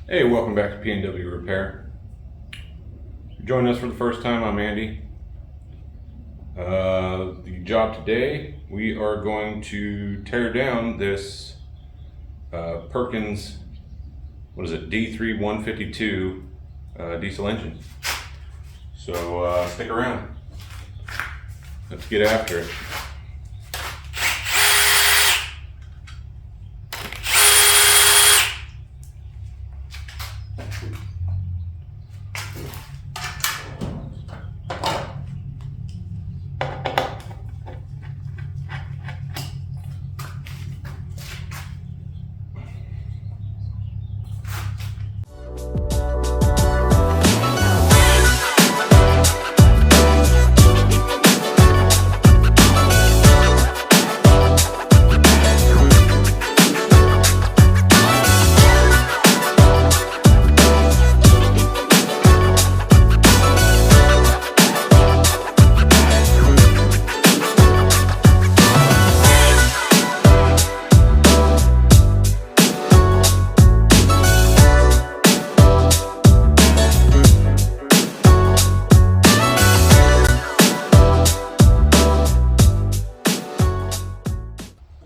Hey, welcome back to P&W Repair. If you're joining us for the first time, I'm Andy. The job today, we are going to tear down this Perkins, D3.153 diesel engine. So stick around. Let's get after it.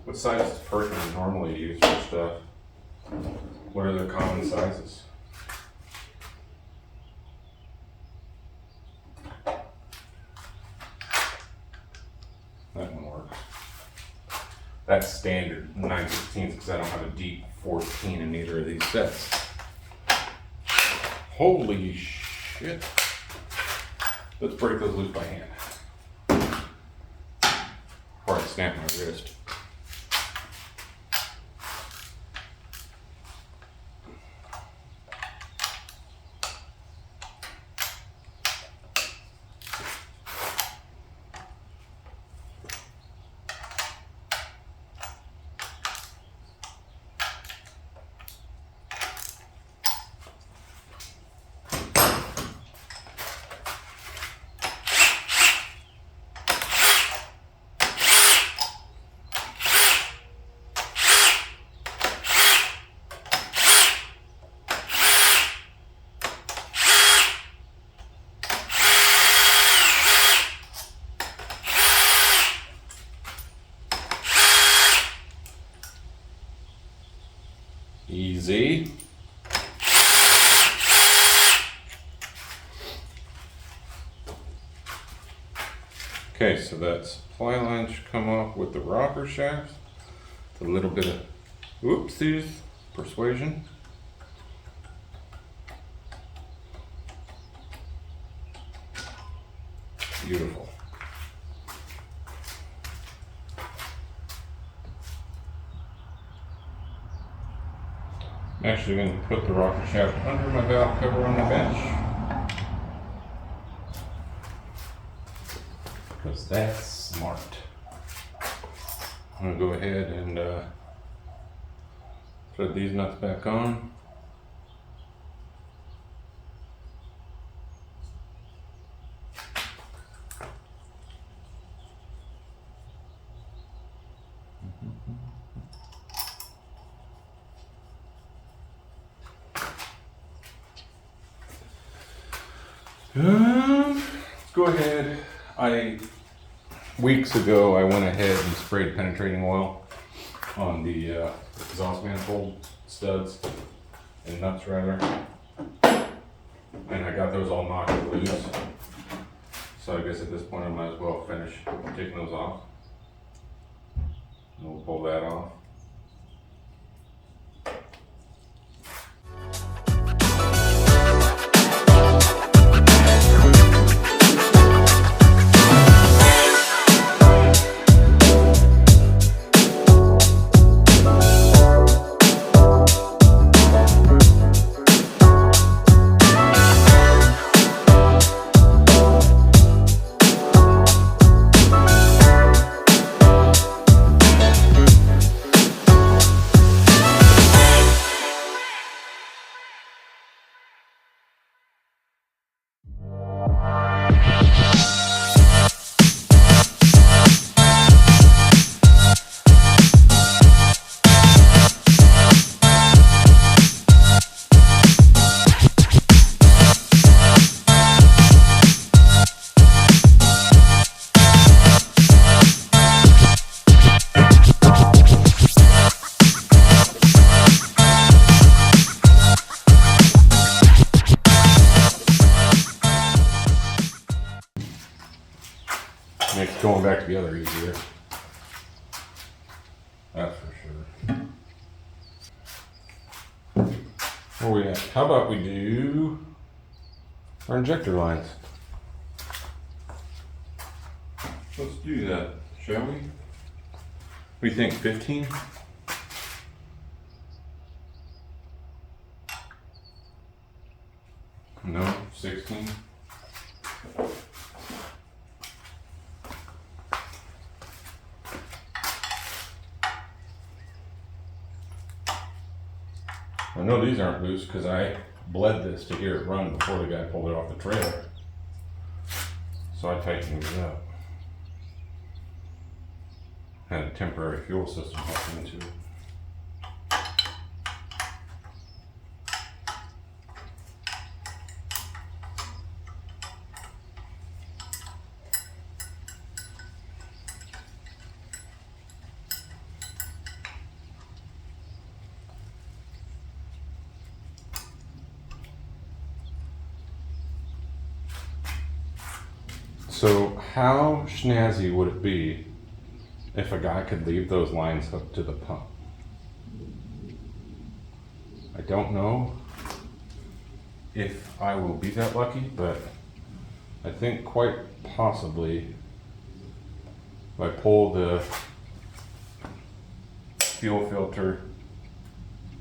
What size does Perkins normally use for stuff? What are the common sizes? That one works. That's standard 9/16 because I don't have a deep 14 in either of these sets. Holy shit. Let's break those loose by hand. Before I snap my wrist. Easy. Okay, so that supply line should come off with the rocker shaft. A little bit of oopsies, persuasion. Beautiful. I'm actually going to put the rocker shaft under my valve cover on the bench because that's smart. I'm going to go ahead and thread these nuts back on. Let's go ahead. Weeks ago I went ahead and sprayed penetrating oil on the exhaust manifold studs and nuts rather, and I got those all knocked loose. So I guess at this point I might as well finish taking those off. And we'll pull that off. going back together easier. That's for sure. Where we at? How about we do our injector lines? Let's do that, shall we? What do you think, 15? No, 16? I know these aren't loose because I bled this to hear it run before the guy pulled it off the trailer. So I tightened it up. Had a temporary fuel system hooked into it. So how snazzy would it be if a guy could leave those lines hooked to the pump? I don't know if I will be that lucky, but I think quite possibly if I pull the fuel filter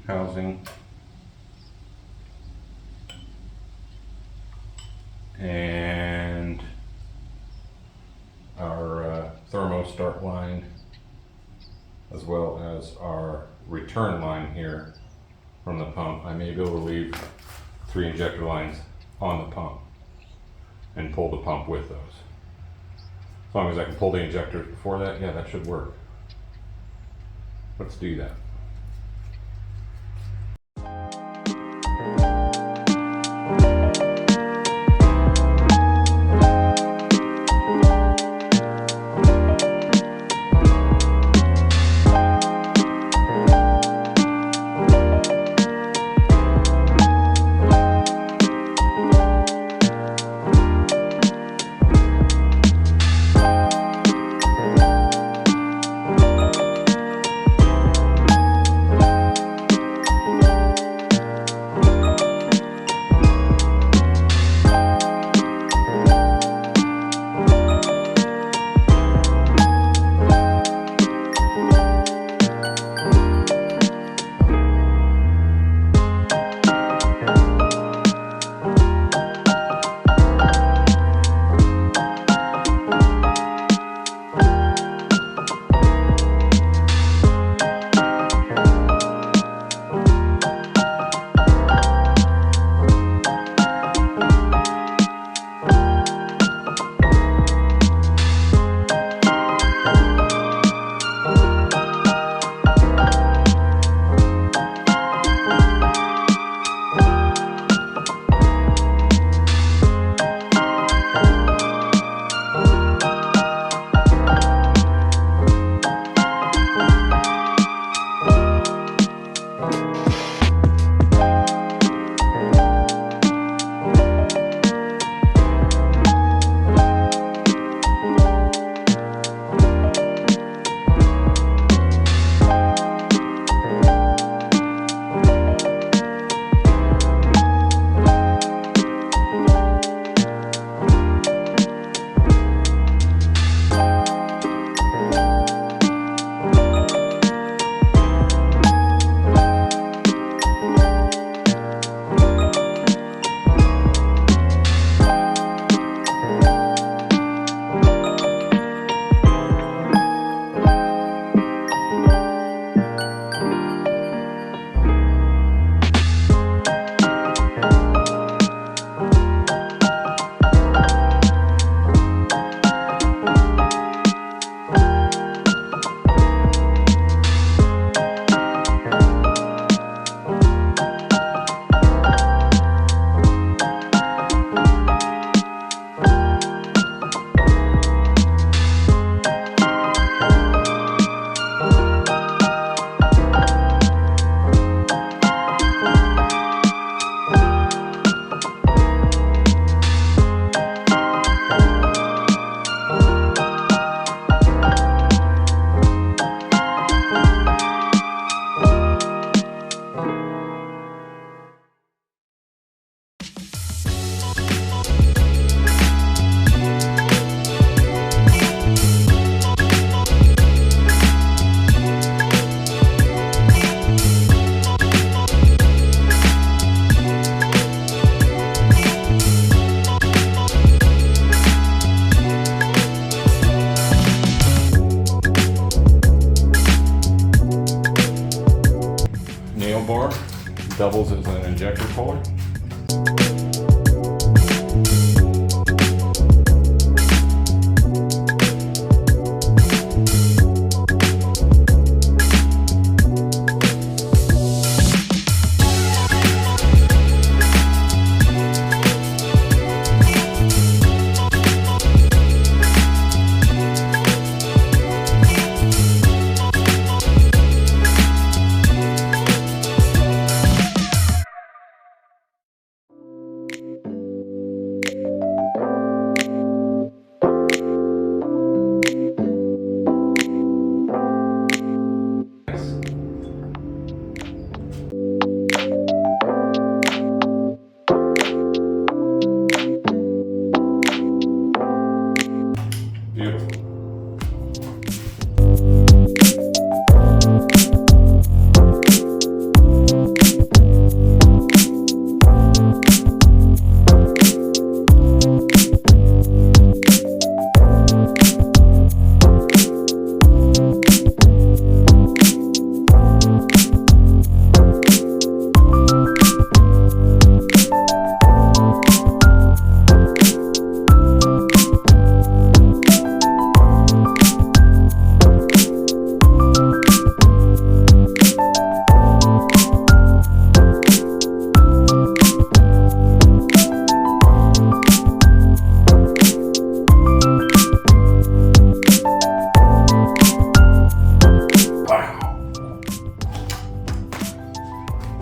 housing and our thermostat line, as well as our return line here from the pump, I may be able to leave 3 injector lines on the pump and pull the pump with those. As long as I can pull the injectors before that, yeah, that should work. Let's do that. doubles as an injector puller.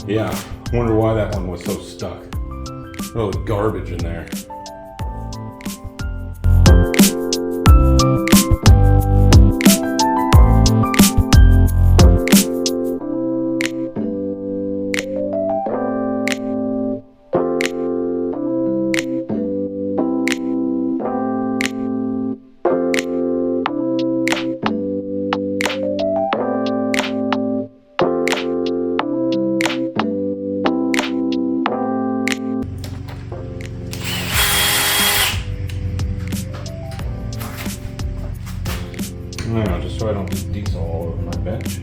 Yeah, wonder why that one was so stuck. Oh, garbage in there. No, just so I don't get diesel all over my bench.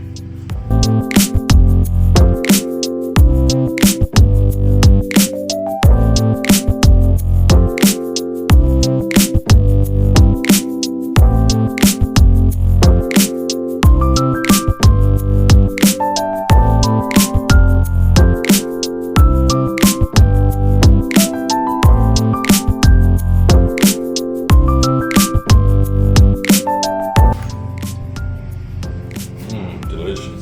Delicious.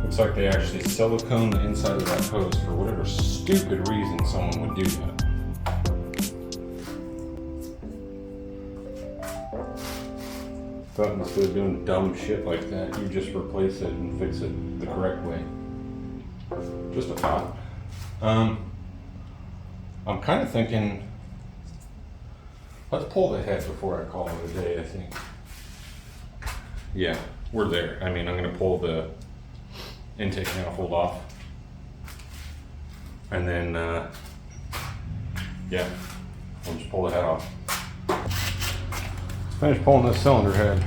Looks like they actually silicone the inside of that hose for whatever stupid reason someone would do that. Thought instead of doing dumb shit like that, you just replace it and fix it the correct way. Just a thought. I'm kind of thinking, let's pull the head before I call it a day, I think. Yeah, we're there. I mean, I'm going to pull the intake manifold off. And then, yeah, we'll just pull the head off. Finish pulling this cylinder head.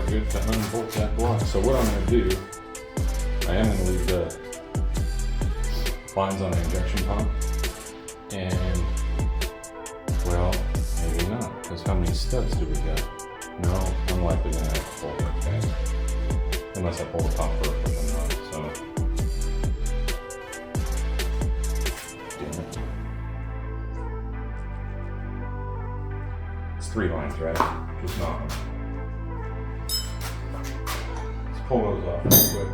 Good to unbolt that block. So what I'm going to do, I am going to leave the lines on the injection pump, and well, maybe not, because how many studs do we got? No, I'm likely going to have to pull that back, unless I pull the pump first, which I'm not. So, damn it. It's 3 lines, right? Just not. Pull those off real quick.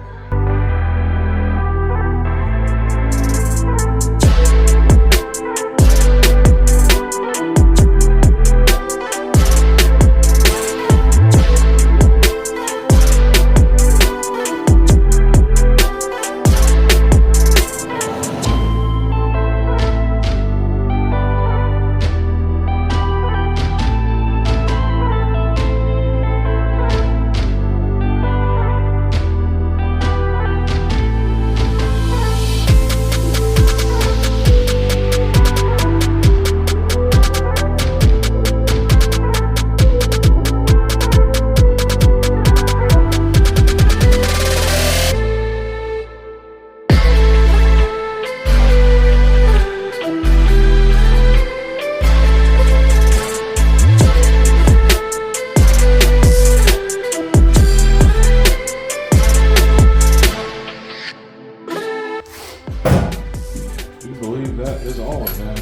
That is all of them.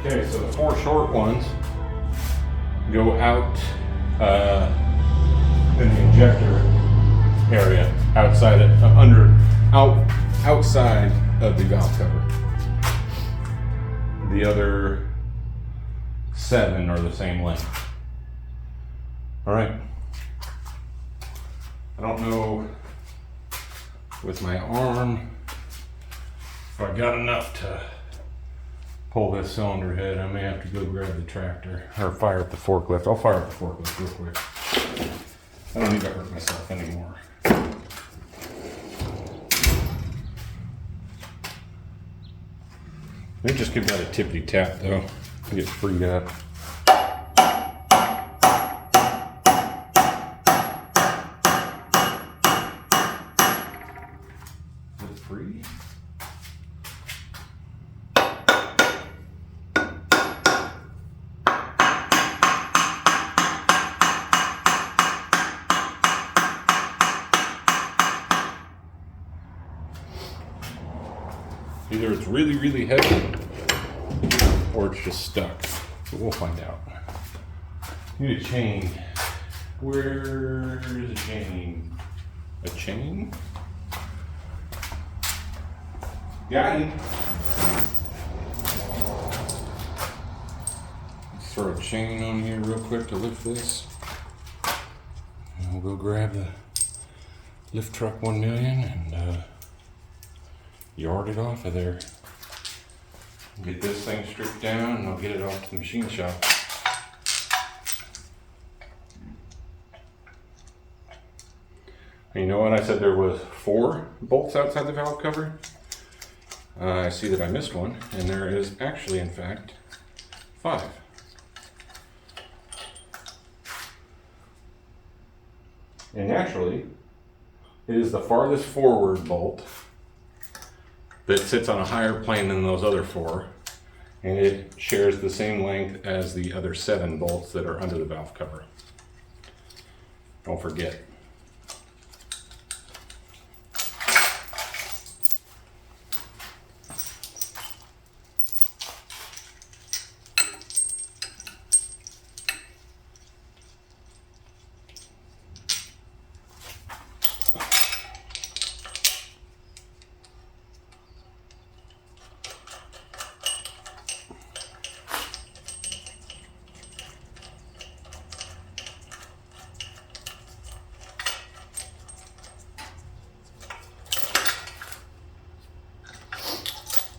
Okay, so the 4 short ones go out in the injector area outside outside of the valve cover. The other 7 are the same length. All right. I don't know with my arm if I got enough to pull this cylinder head. I may have to go grab the tractor or fire up the forklift. I'll fire up the forklift real quick. I don't need to hurt myself anymore. Maybe just give that a tippity tap though to get freed up. Is it free? Either it's really, really heavy or it's just stuck. But we'll find out. Need a chain. Where's a chain? A chain? Got it. Let's throw a chain on here real quick to lift this. And we'll go grab the lift truck 1 million and yard it off of there. Get this thing stripped down and I'll get it off to the machine shop. And you know what? I said there was 4 bolts outside the valve cover. I see that I missed one, and there is actually, in fact, 5. And naturally, it is the farthest forward bolt that sits on a higher plane than those other 4, and it shares the same length as the other 7 bolts that are under the valve cover. Don't forget.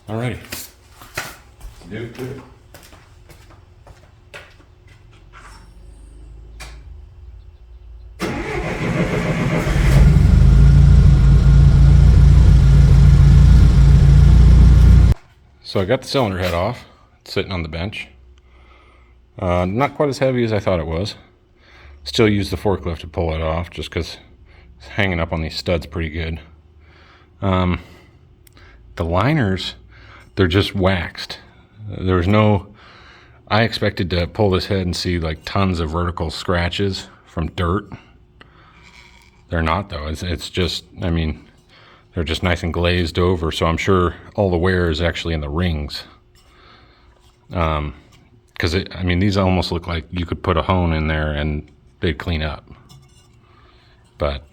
Alrighty, do it. So I got the cylinder head off. It's sitting on the bench. Not quite as heavy as I thought it was. Still use the forklift to pull it off just because it's hanging up on these studs pretty good. The liners, they're just waxed. There was no, I expected to pull this head and see like tons of vertical scratches from dirt. They're not though. It's just, I mean, they're just nice and glazed over, so I'm sure all the wear is actually in the rings. Because I mean, these almost look like you could put a hone in there and they'd clean up. But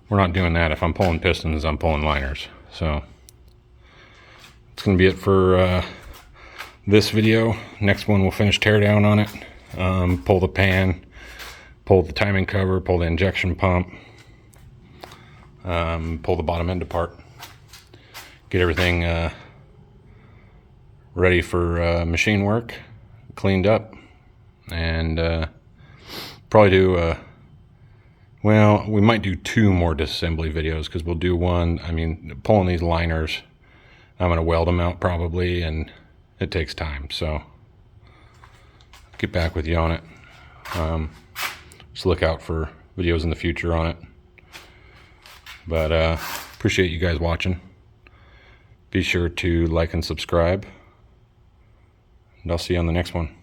we're not doing that. If I'm pulling pistons, I'm pulling liners. So it's gonna be it for this video. Next one we'll finish teardown on it. Pull the pan, pull the timing cover, pull the injection pump, pull the bottom end apart, get everything ready for machine work, cleaned up, and probably do well, we might do 2 more disassembly videos, because we'll do one, I mean, pulling these liners, I'm going to weld them out probably, and it takes time, so get back with you on it. Just look out for videos in the future on it. But appreciate you guys watching. Be sure to like and subscribe, and I'll see you on the next one.